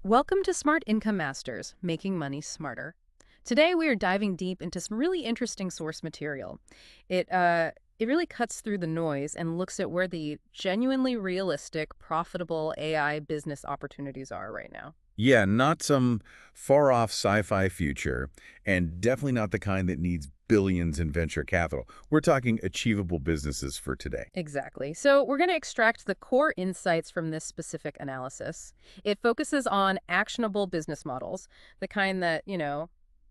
Welcome to Smart Income Masters, Making Money Smarter. Today we are diving deep into some really interesting source material. It really cuts through the noise and looks at where the genuinely realistic, profitable AI business opportunities are right now. Yeah, not some far-off sci-fi future, and definitely not the kind that needs billions in venture capital. We're talking achievable businesses for today. Exactly. So we're going to extract the core insights from this specific analysis. It focuses on actionable business models, the kind that,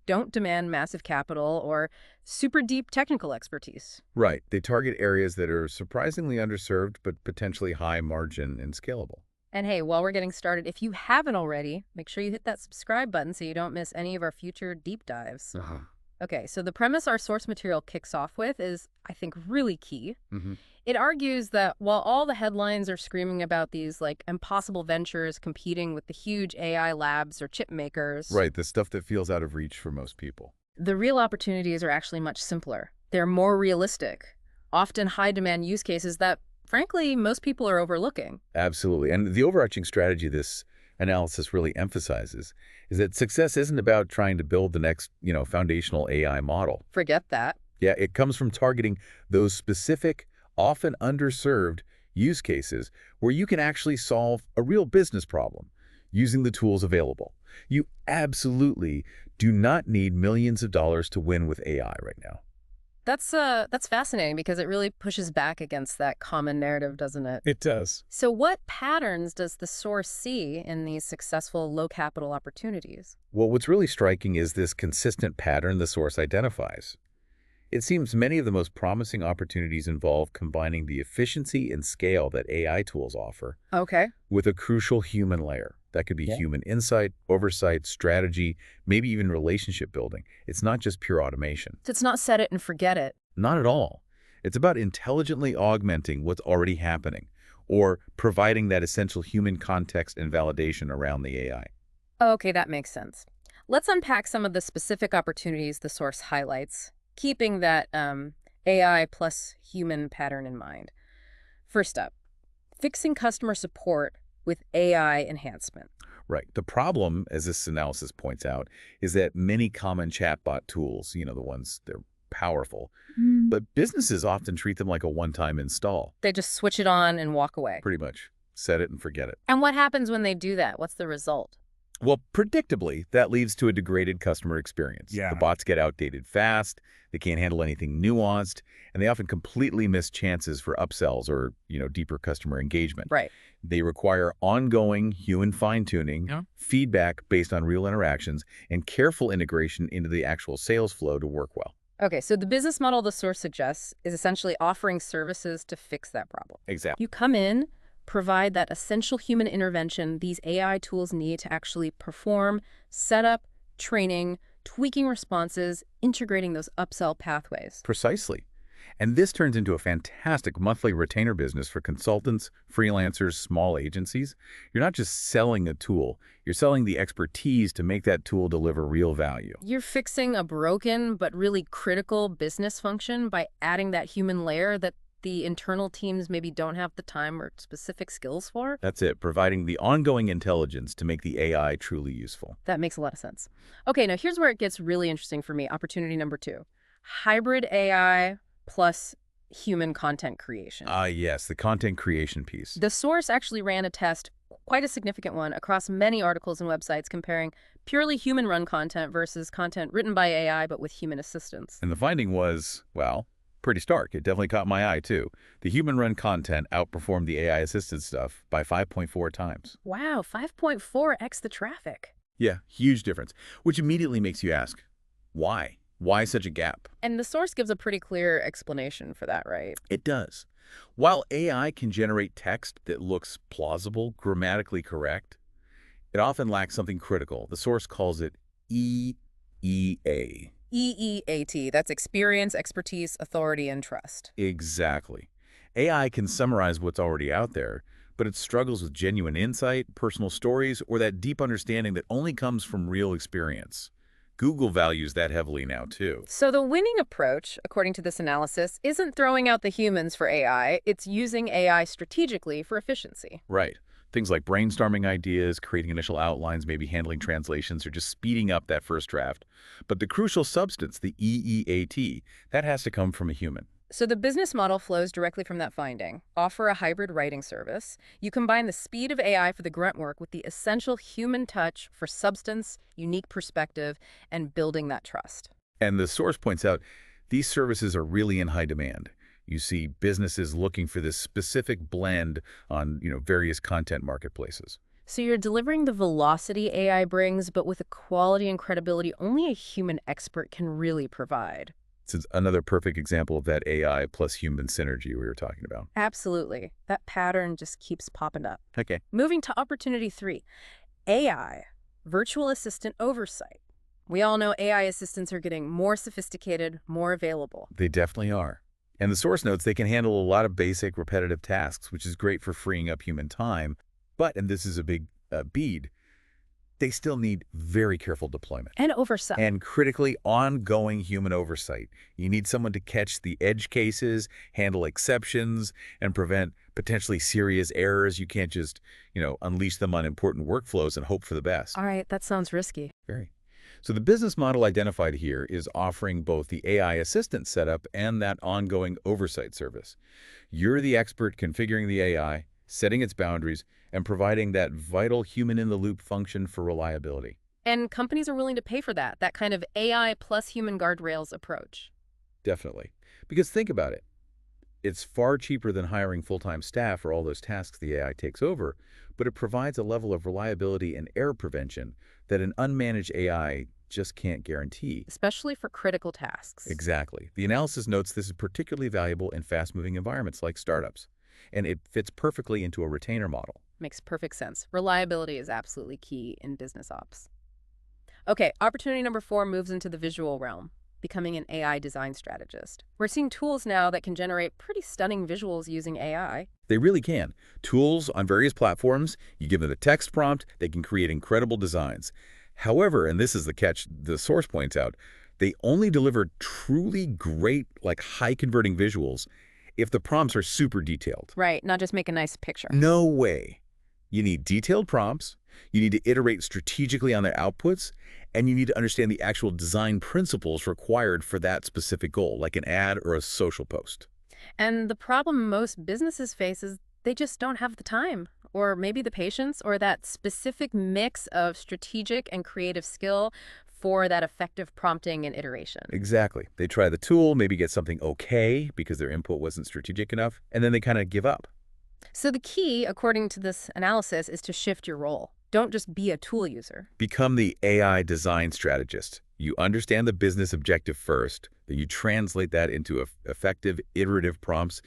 don't demand massive capital or super deep technical expertise. Right. They target areas that are surprisingly underserved, but potentially high margin and scalable. And hey, while we're getting started, if you haven't already, make sure you hit that subscribe button so you don't miss any of our future deep dives. Uh-huh. Okay, so the premise our source material kicks off with is, I think, really key. hmm It argues that while all the headlines are screaming about these impossible ventures competing with the huge AI labs or chip makers, Right, the stuff that feels out of reach for most people. the real opportunities are actually much simpler. They're more realistic, often high demand use cases that, frankly, most people are overlooking. Absolutely. And the overarching strategy this analysis really emphasizes is that success isn't about trying to build the next, foundational AI model. Forget that. Yeah, it comes from targeting those specific, often underserved use cases where you can actually solve a real business problem using the tools available. You absolutely do not need millions of dollars to win with AI right now. That's fascinating because it really pushes back against that common narrative, doesn't it? It does. So what patterns does the source see in these successful low capital opportunities? Well, what's really striking is this consistent pattern the source identifies. It seems many of the most promising opportunities involve combining the efficiency and scale that AI tools offer Okay. with a crucial human layer. That could be human insight, oversight, strategy, maybe even relationship building. It's not just pure automation. So it's not set it and forget it. Not at all. It's about intelligently augmenting what's already happening or providing that essential human context and validation around the AI. Okay, that makes sense. Let's unpack some of the specific opportunities the source highlights, keeping that AI plus human pattern in mind. First up, fixing customer support with AI enhancement. Right. The problem, as this analysis points out, is that many common chatbot tools, the ones they're powerful, but businesses often treat them like a one-time install. They just switch it on and walk away. Pretty much. Set it and forget it. And what happens when they do that? What's the result? Well, predictably, that leads to a degraded customer experience. Yeah. The bots get outdated fast, they can't handle anything nuanced, and they often completely miss chances for upsells or, deeper customer engagement. Right. They require ongoing human fine-tuning, feedback based on real interactions, and careful integration into the actual sales flow to work well. Okay, so the business model the source suggests is essentially offering services to fix that problem. Exactly. You come in, provide that essential human intervention these AI tools need to actually perform, setup, training, tweaking responses, integrating those upsell pathways. Precisely. And this turns into a fantastic monthly retainer business for consultants, freelancers, small agencies. You're not just selling a tool, you're selling the expertise to make that tool deliver real value. You're fixing a broken but really critical business function by adding that human layer that the internal teams maybe don't have the time or specific skills for. That's it, providing the ongoing intelligence to make the AI truly useful. That makes a lot of sense. Okay, now here's where it gets really interesting for me. Opportunity number 2. Hybrid AI plus human content creation. Yes, the content creation piece. The source actually ran a test, quite a significant one, across many articles and websites comparing purely human-run content versus content written by AI but with human assistance. And the finding was, well, pretty stark. It definitely caught my eye, too. The human-run content outperformed the AI-assisted stuff by 5.4 times. Wow, 5.4x the traffic. Yeah, huge difference, which immediately makes you ask, why? Why such a gap? And the source gives a pretty clear explanation for that, right? It does. While AI can generate text that looks plausible, grammatically correct, it often lacks something critical. The source calls it EEA. EEAT, that's experience, expertise, authority, and trust. Exactly. AI can summarize what's already out there, but it struggles with genuine insight, personal stories, or that deep understanding that only comes from real experience. Google values that heavily now, too. So the winning approach, according to this analysis, isn't throwing out the humans for AI, it's using AI strategically for efficiency. Right. Things like brainstorming ideas, creating initial outlines, maybe handling translations, or just speeding up that first draft. But the crucial substance, the EEAT, that has to come from a human. So the business model flows directly from that finding. Offer a hybrid writing service. You combine the speed of AI for the grunt work with the essential human touch for substance, unique perspective, and building that trust. And the source points out these services are really in high demand. You see businesses looking for this specific blend on, various content marketplaces. So you're delivering the velocity AI brings, but with a quality and credibility only a human expert can really provide. It's another perfect example of that AI plus human synergy we were talking about. Absolutely. That pattern just keeps popping up. Okay. Moving to opportunity 3, AI, virtual assistant oversight. We all know AI assistants are getting more sophisticated, more available. They definitely are. And the source notes they can handle a lot of basic repetitive tasks, which is great for freeing up human time. But, and this is a big bead, they still need very careful deployment. And oversight. And critically, ongoing human oversight. You need someone to catch the edge cases, handle exceptions, and prevent potentially serious errors. You can't just, unleash them on important workflows and hope for the best. All right, that sounds risky. Very. So the business model identified here is offering both the AI assistant setup and that ongoing oversight service. You're the expert configuring the AI, setting its boundaries, and providing that vital human-in-the-loop function for reliability. And companies are willing to pay for that kind of AI plus human guardrails approach. Definitely. Because think about it. It's far cheaper than hiring full-time staff for all those tasks the AI takes over, but it provides a level of reliability and error prevention that an unmanaged AI just can't guarantee. Especially for critical tasks. Exactly. The analysis notes this is particularly valuable in fast-moving environments like startups, and it fits perfectly into a retainer model. Makes perfect sense. Reliability is absolutely key in business ops. Okay, opportunity number 4 moves into the visual realm, becoming an AI design strategist. We're seeing tools now that can generate pretty stunning visuals using AI. They really can. Tools on various platforms, you give them a text prompt, they can create incredible designs. However, and this is the catch the source points out, they only deliver truly great, high-converting visuals if the prompts are super detailed. Right, not just make a nice picture. No way. You need detailed prompts, you need to iterate strategically on their outputs, and you need to understand the actual design principles required for that specific goal, like an ad or a social post. And the problem most businesses face is they just don't have the time, or maybe the patience, or that specific mix of strategic and creative skill for that effective prompting and iteration. Exactly. They try the tool, maybe get something okay because their input wasn't strategic enough, and then they kind of give up. So the key, according to this analysis, is to shift your role. Don't just be a tool user. Become the AI design strategist. You understand the business objective first, then you translate that into effective iterative prompts,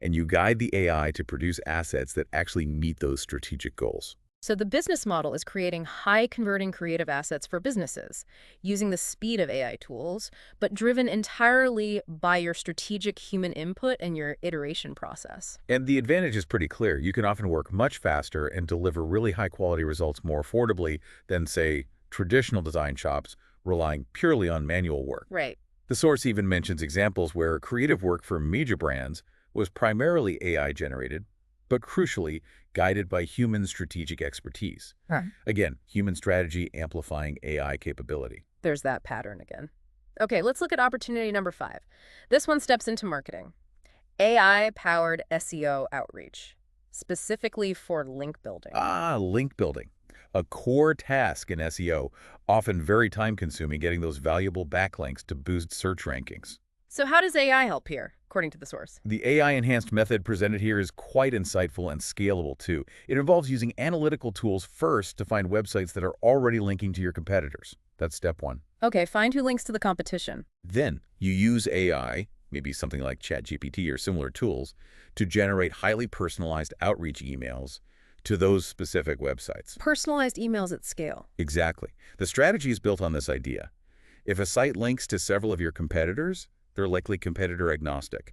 and you guide the AI to produce assets that actually meet those strategic goals. So the business model is creating high-converting creative assets for businesses, using the speed of AI tools, but driven entirely by your strategic human input and your iteration process. And the advantage is pretty clear. You can often work much faster and deliver really high-quality results more affordably than, say, traditional design shops relying purely on manual work. Right. The source even mentions examples where creative work for major brands was primarily AI-generated, but crucially guided by human strategic expertise. Huh. Again, human strategy amplifying AI capability. There's that pattern again. Okay, let's look at opportunity number 5. This one steps into marketing. AI-powered SEO outreach, specifically for link building. Link building. A core task in SEO, often very time-consuming, getting those valuable backlinks to boost search rankings. So how does AI help here, according to the source? The AI-enhanced method presented here is quite insightful and scalable, too. It involves using analytical tools first to find websites that are already linking to your competitors. That's step 1. Okay, find who links to the competition. Then you use AI, maybe something like ChatGPT or similar tools, to generate highly personalized outreach emails to those specific websites. Personalized emails at scale. Exactly. The strategy is built on this idea. If a site links to several of your competitors, they're likely competitor agnostic.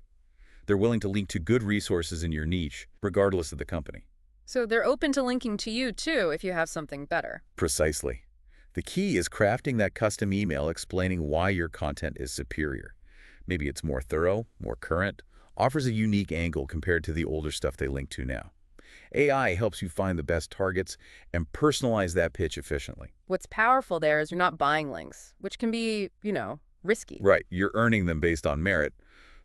They're willing to link to good resources in your niche, regardless of the company. So they're open to linking to you, too, if you have something better. Precisely. The key is crafting that custom email explaining why your content is superior. Maybe it's more thorough, more current, offers a unique angle compared to the older stuff they link to now. AI helps you find the best targets and personalize that pitch efficiently. What's powerful there is you're not buying links, which can be, risky. Right, you're earning them based on merit,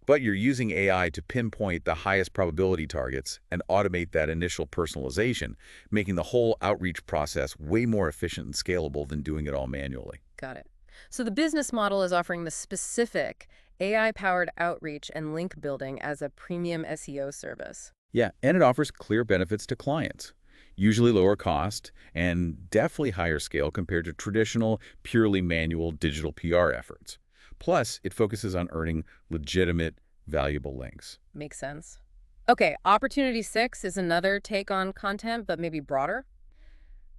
but you're using AI to pinpoint the highest probability targets and automate that initial personalization, making the whole outreach process way more efficient and scalable than doing it all manually. Got it. So the business model is offering the specific AI-powered outreach and link building as a premium SEO service. Yeah, and it offers clear benefits to clients, usually lower cost and definitely higher scale compared to traditional, purely manual digital PR efforts. Plus, it focuses on earning legitimate, valuable links. Makes sense. Okay, opportunity 6 is another take on content, but maybe broader.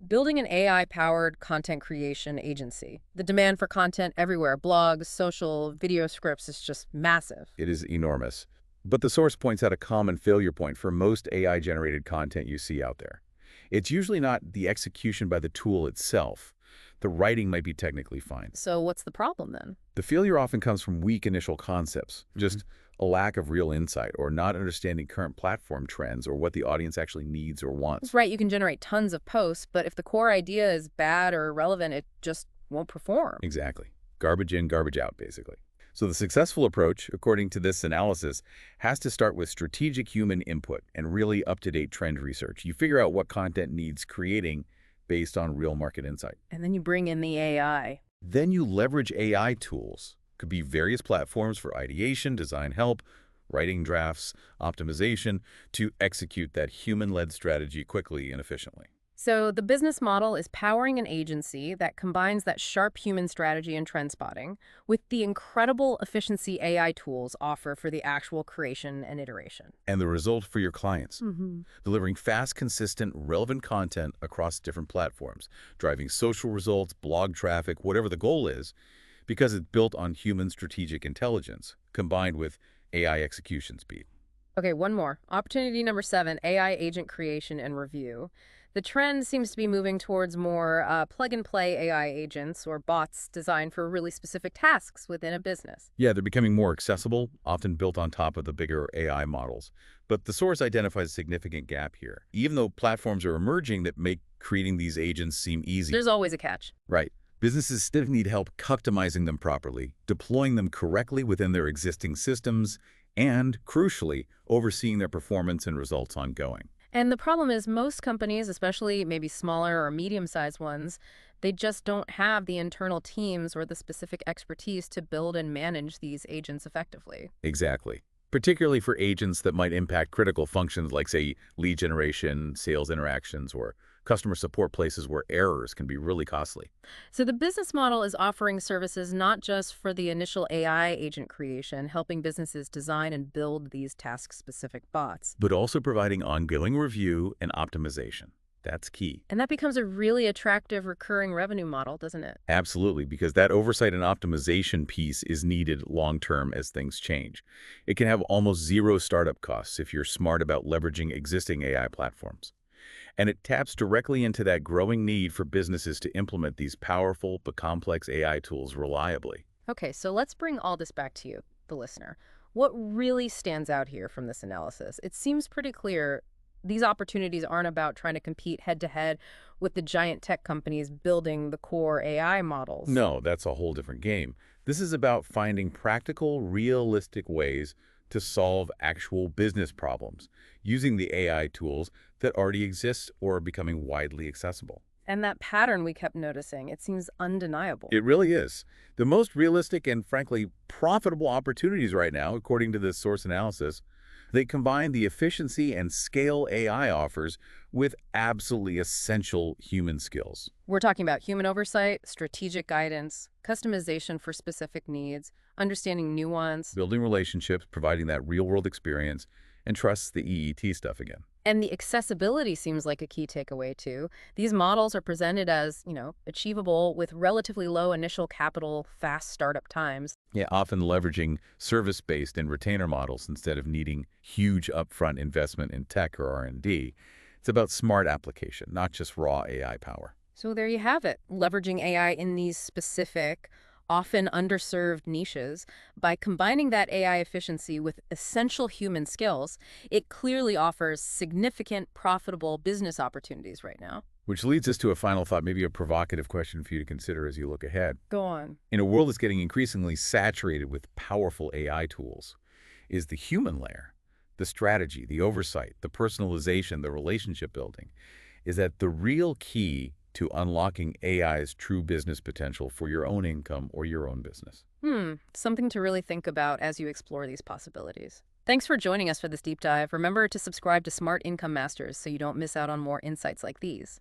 Building an AI-powered content creation agency. The demand for content everywhere, blogs, social, video scripts is just massive. It is enormous. But the source points out a common failure point for most AI-generated content you see out there. It's usually not the execution by the tool itself. The writing might be technically fine. So what's the problem then? The failure often comes from weak initial concepts, just a lack of real insight or not understanding current platform trends or what the audience actually needs or wants. Right, you can generate tons of posts, but if the core idea is bad or irrelevant, it just won't perform. Exactly. Garbage in, garbage out, basically. So the successful approach, according to this analysis, has to start with strategic human input and really up-to-date trend research. You figure out what content needs creating based on real market insight. And then you bring in the AI. Then you leverage AI tools. Could be various platforms for ideation, design help, writing drafts, optimization, to execute that human-led strategy quickly and efficiently. So the business model is powering an agency that combines that sharp human strategy and trend spotting with the incredible efficiency AI tools offer for the actual creation and iteration. And the result for your clients, Mm-hmm. delivering fast, consistent, relevant content across different platforms, driving social results, blog traffic, whatever the goal is, because it's built on human strategic intelligence combined with AI execution speed. Okay, one more. Opportunity number 7, AI agent creation and review. The trend seems to be moving towards more plug-and-play AI agents or bots designed for really specific tasks within a business. Yeah, they're becoming more accessible, often built on top of the bigger AI models. But the source identifies a significant gap here. Even though platforms are emerging that make creating these agents seem easy. There's always a catch. Right. Businesses still need help customizing them properly, deploying them correctly within their existing systems, and, crucially, overseeing their performance and results ongoing. And the problem is most companies, especially maybe smaller or medium-sized ones, they just don't have the internal teams or the specific expertise to build and manage these agents effectively. Exactly. Particularly for agents that might impact critical functions like, say, lead generation, sales interactions, or customer support, places where errors can be really costly. So the business model is offering services not just for the initial AI agent creation, helping businesses design and build these task-specific bots. But also providing ongoing review and optimization. That's key. And that becomes a really attractive recurring revenue model, doesn't it? Absolutely, because that oversight and optimization piece is needed long-term as things change. It can have almost zero startup costs if you're smart about leveraging existing AI platforms. And it taps directly into that growing need for businesses to implement these powerful but complex AI tools reliably. Okay, so let's bring all this back to you, the listener. What really stands out here from this analysis? It seems pretty clear these opportunities aren't about trying to compete head-to-head with the giant tech companies building the core AI models. No, that's a whole different game. This is about finding practical, realistic ways to solve actual business problems using the AI tools that already exist or are becoming widely accessible. And that pattern we kept noticing, it seems undeniable. It really is. The most realistic and, frankly, profitable opportunities right now, according to this source analysis, they combine the efficiency and scale AI offers with absolutely essential human skills. We're talking about human oversight, strategic guidance, customization for specific needs, understanding nuance, Building relationships, providing that real-world experience, and trust the EET stuff again. and the accessibility seems like a key takeaway too. These models are presented as, achievable with relatively low initial capital, fast startup times. Yeah, often leveraging service-based and retainer models instead of needing huge upfront investment in tech or R&D. It's about smart application, not just raw AI power. So there you have it, leveraging AI in these specific, often underserved niches. By combining that AI efficiency with essential human skills, it clearly offers significant, profitable business opportunities right now. Which leads us to a final thought, maybe a provocative question for you to consider as you look ahead. Go on. In a world that's getting increasingly saturated with powerful AI tools, is the human layer, the strategy, the oversight, the personalization, the relationship building, is that the real key to unlocking AI's true business potential for your own income or your own business? Something to really think about as you explore these possibilities. Thanks for joining us for this deep dive. Remember to subscribe to Smart Income Masters so you don't miss out on more insights like these.